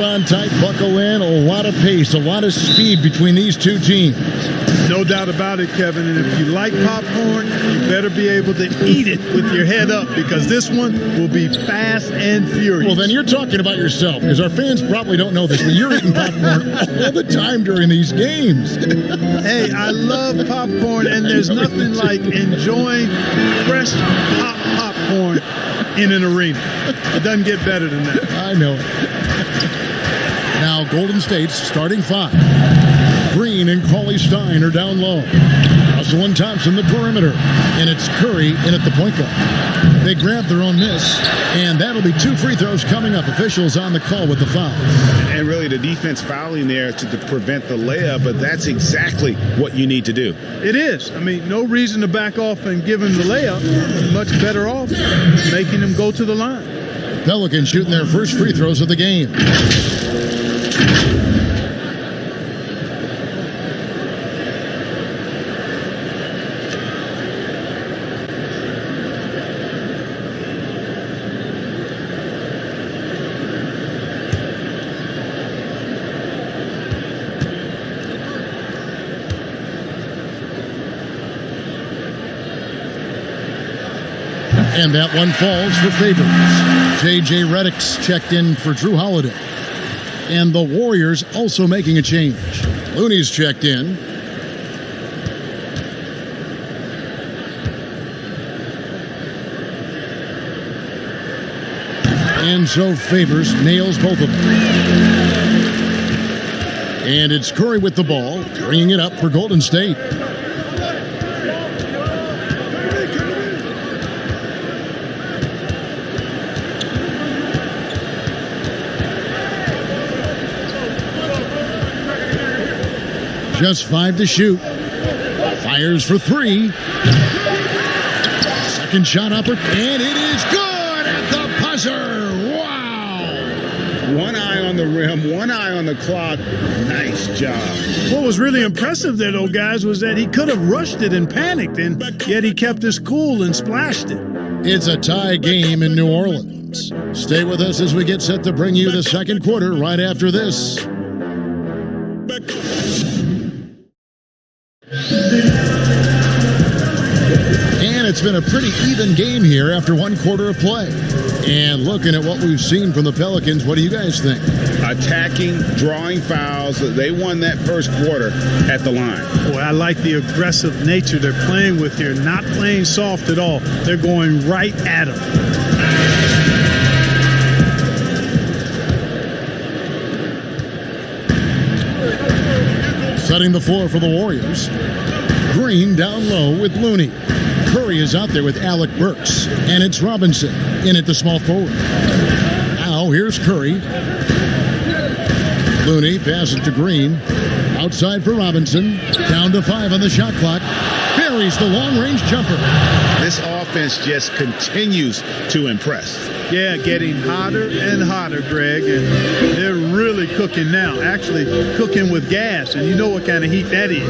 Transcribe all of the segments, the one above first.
On tight, buckle in, a lot of pace, a lot of speed between these two teams. No doubt about it, Kevin. And if you like popcorn, you better be able to eat it with your head up because this one will be fast and furious. Well, then you're talking about yourself because our fans probably don't know this, but you're eating popcorn all the time during these games. Hey, I love popcorn, and there's nothing like enjoying fresh popcorn in an arena. It doesn't get better than that. I know it. Now Golden State's starting five. Green and Cauley-Stein are down low. Russell and Thompson the perimeter. And it's Curry in at the point guard. They grab their own miss, and that'll be 2 free throws coming up. Officials on the call with the foul. And really the defense fouling there to prevent the layup, but that's exactly what you need to do. It is. I mean, no reason to back off and give him the layup. Much better off making him go to the line. Pelicans shooting their first free throws of the game. And that one falls for Favors. J.J. Redick's checked in for Drew Holiday. And the Warriors also making a change. Looney's checked in. And so Favors nails both of them. And it's Curry with the ball, bringing it up for Golden State. Just 5 to shoot. Fires for 3. Second shot up, and it is good at the buzzer. Wow. One eye on the rim, one eye on the clock. Nice job. What was really impressive there, though, guys, was that he could have rushed it and panicked, and yet he kept his cool and splashed it. It's a tie game in New Orleans. Stay with us as we get set to bring you the second quarter right after this. And it's been a pretty even game here after one quarter of play. And looking at what we've seen from the Pelicans, what do you guys think? Attacking, drawing fouls. They won that first quarter at the line. Boy, I like the aggressive nature they're playing with here. Not playing soft at all. They're going right at them. Setting the floor for the Warriors. Green down low with Looney. Curry is out there with Alec Burks. And it's Robinson in at the small forward. Now here's Curry. Looney passes to Green. Outside for Robinson. Down to 5 on the shot clock. Buries the long-range jumper. This offense just continues to impress. Yeah, getting hotter and hotter, Greg, and they're really cooking now. Actually, cooking with gas, and you know what kind of heat that is.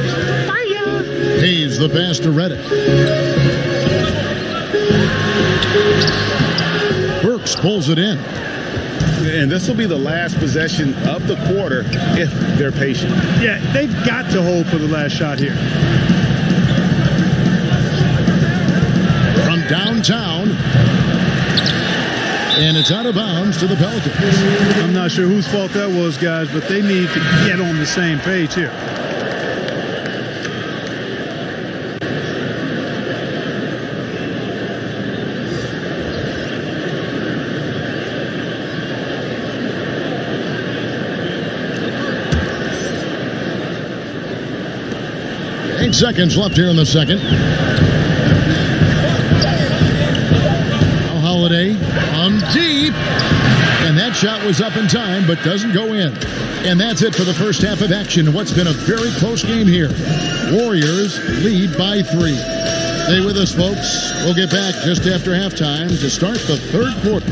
Fire! Hayes the pass to Redick. Burks pulls it in. And this will be the last possession of the quarter if they're patient. Yeah, they've got to hold for the last shot here. From downtown. And it's out of bounds to the Pelicans. I'm not sure whose fault that was, guys, but they need to get on the same page here. Eight seconds left here in the second. Holiday on deep, and that shot was up in time but doesn't go in. And that's it for the first half of action. What's been a very close game here. Warriors lead by 3. Stay with us, folks. We'll get back just after halftime to start the third quarter.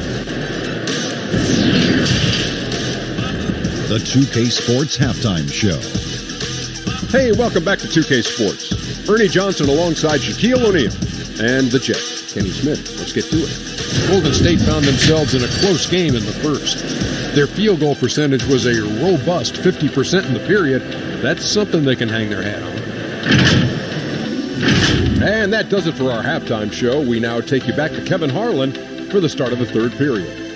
The 2K Sports Halftime Show. Hey, welcome back to 2K Sports. Ernie Johnson alongside Shaquille O'Neal and the Jet, Kenny Smith. Let's get to it. Golden State found themselves in a close game in the first. Their field goal percentage was a robust 50% in the period. That's something they can hang their hat on. And that does it for our halftime show. We now take you back to Kevin Harlan for the start of the third period.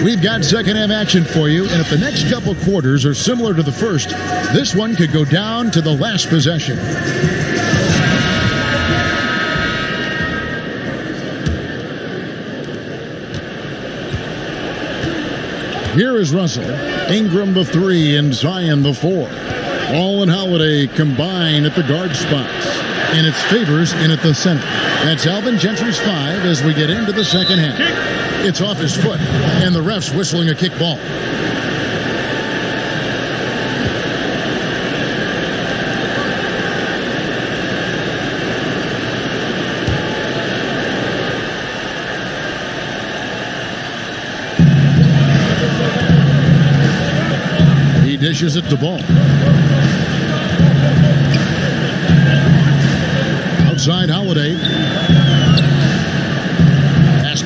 We've got second half action for you, and if the next couple quarters are similar to the first, this one could go down to the last possession. Here is Russell. Ingram the 3 and Zion the 4. Ball and Holiday combine at the guard spots, and it's Favors in at the center. That's Alvin Gentry's 5 as we get into the second half. It's off his foot, and the ref's whistling a kick ball. He dishes it to Ball. Outside Holiday.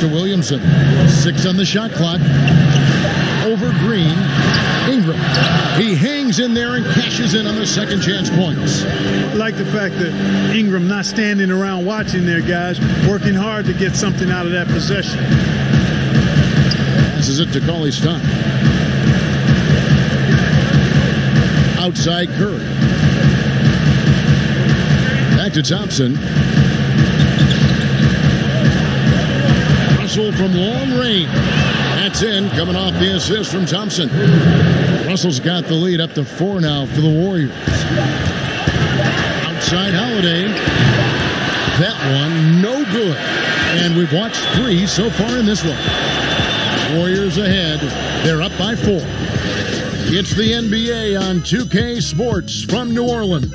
To Williamson. 6 on the shot clock. Over Green. Ingram. He hangs in there and cashes in on the second chance points. I like the fact that Ingram not standing around watching their guys, working hard to get something out of that possession. Passes it to Cauley-Stein. Outside Curry. Back to Thompson. Russell from long range. That's in, coming off the assist from Thompson. Russell's got the lead up to 4 now for the Warriors. Outside Holiday. That one, no good. And we've watched 3 so far in this one. Warriors ahead. They're up by 4. It's the NBA on 2K Sports from New Orleans.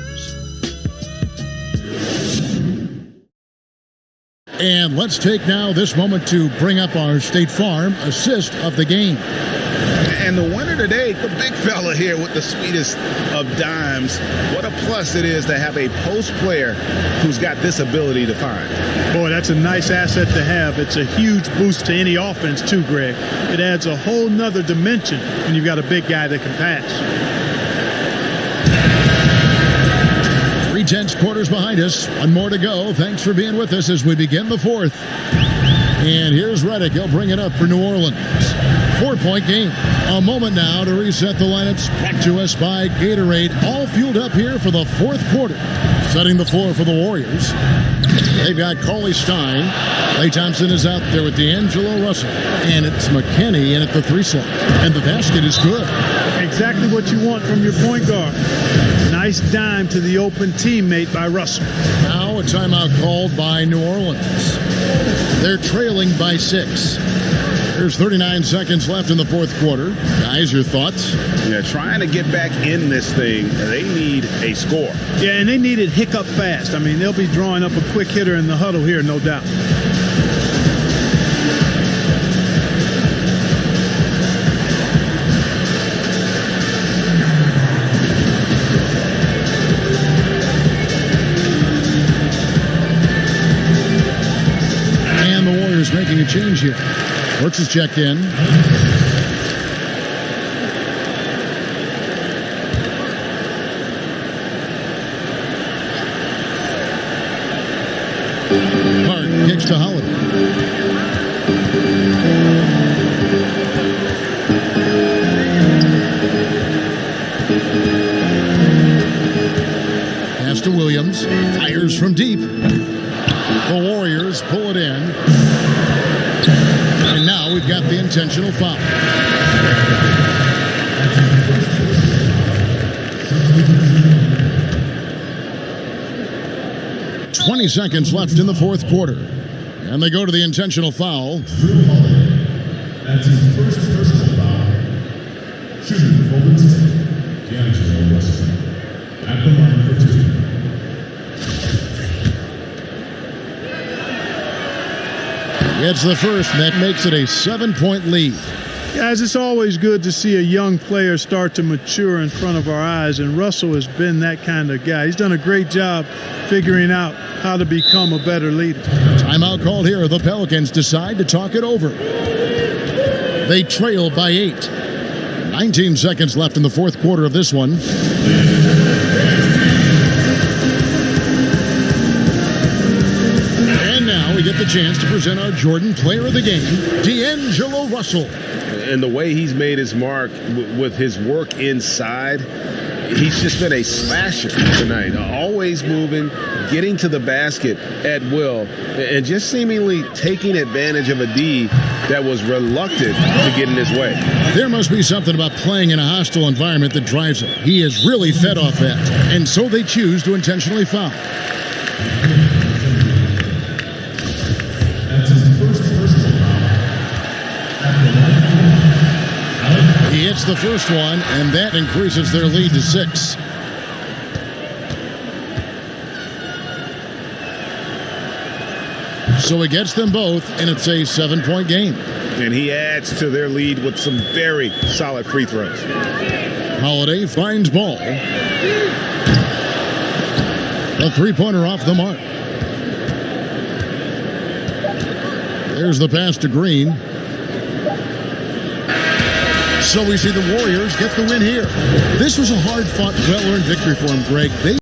And let's take now this moment to bring up our State Farm assist of the game. And the winner today, the big fella here with the sweetest of dimes. What a plus it is to have a post player who's got this ability to find. Boy, that's a nice asset to have. It's a huge boost to any offense too, Greg. It adds a whole nother dimension when you've got a big guy that can pass. 3/10 quarters behind us. One more to go. Thanks for being with us as we begin the fourth. And here's Reddick. He'll bring it up for New Orleans. 4-point game. A moment now to reset the lineups. Brought to us by Gatorade. All fueled up here for the fourth quarter. Setting the floor for the Warriors. They've got Cauley-Stein. Klay Thompson is out there with D'Angelo Russell. And it's McKinney in at the 3 slot. And the basket is good. Exactly what you want from your point guard. Nice dime to the open teammate by Russell. Now a timeout called by New Orleans. They're trailing by 6. There's 39 seconds left in the fourth quarter. Guys, your thoughts? Yeah, trying to get back in this thing, they need a score. Yeah, and they need it hiccup fast. I mean, they'll be drawing up a quick hitter in the huddle here, no doubt. And the Warriors making a change here. Brooks is checked in. Hart kicks to Holiday. Pass to Williams. Fires from deep. The Warriors pull it in. And now we've got the intentional foul. "20 seconds left in the fourth quarter. And they go to the intentional foul. That's his first personal foul. Shooting for Golden State, D'Angelo Russell. At the line for 2. It's the first, and that makes it a 7-point lead. Guys, it's always good to see a young player start to mature in front of our eyes, and Russell has been that kind of guy. He's done a great job figuring out how to become a better leader. Timeout called here. The Pelicans decide to talk it over. They trail by 8. 19 seconds left in the fourth quarter of this one. And now we get the chance to present our Jordan Player of the Game, D'Angelo Russell. And the way he's made his mark with his work inside, he's just been a slasher tonight. Always moving, getting to the basket at will, and just seemingly taking advantage of a D that was reluctant to get in his way. There must be something about playing in a hostile environment that drives him. He is really fed off that, and so they choose to intentionally foul. That's his first personal foul. He hits the first one, and that increases their lead to 6. So he gets them both, and it's a 7-point game. And he adds to their lead with some very solid free throws. Holiday finds ball. A three-pointer off the mark. There's the pass to Green. So we see the Warriors get the win here. This was a hard-fought, well-earned victory for them, Greg. They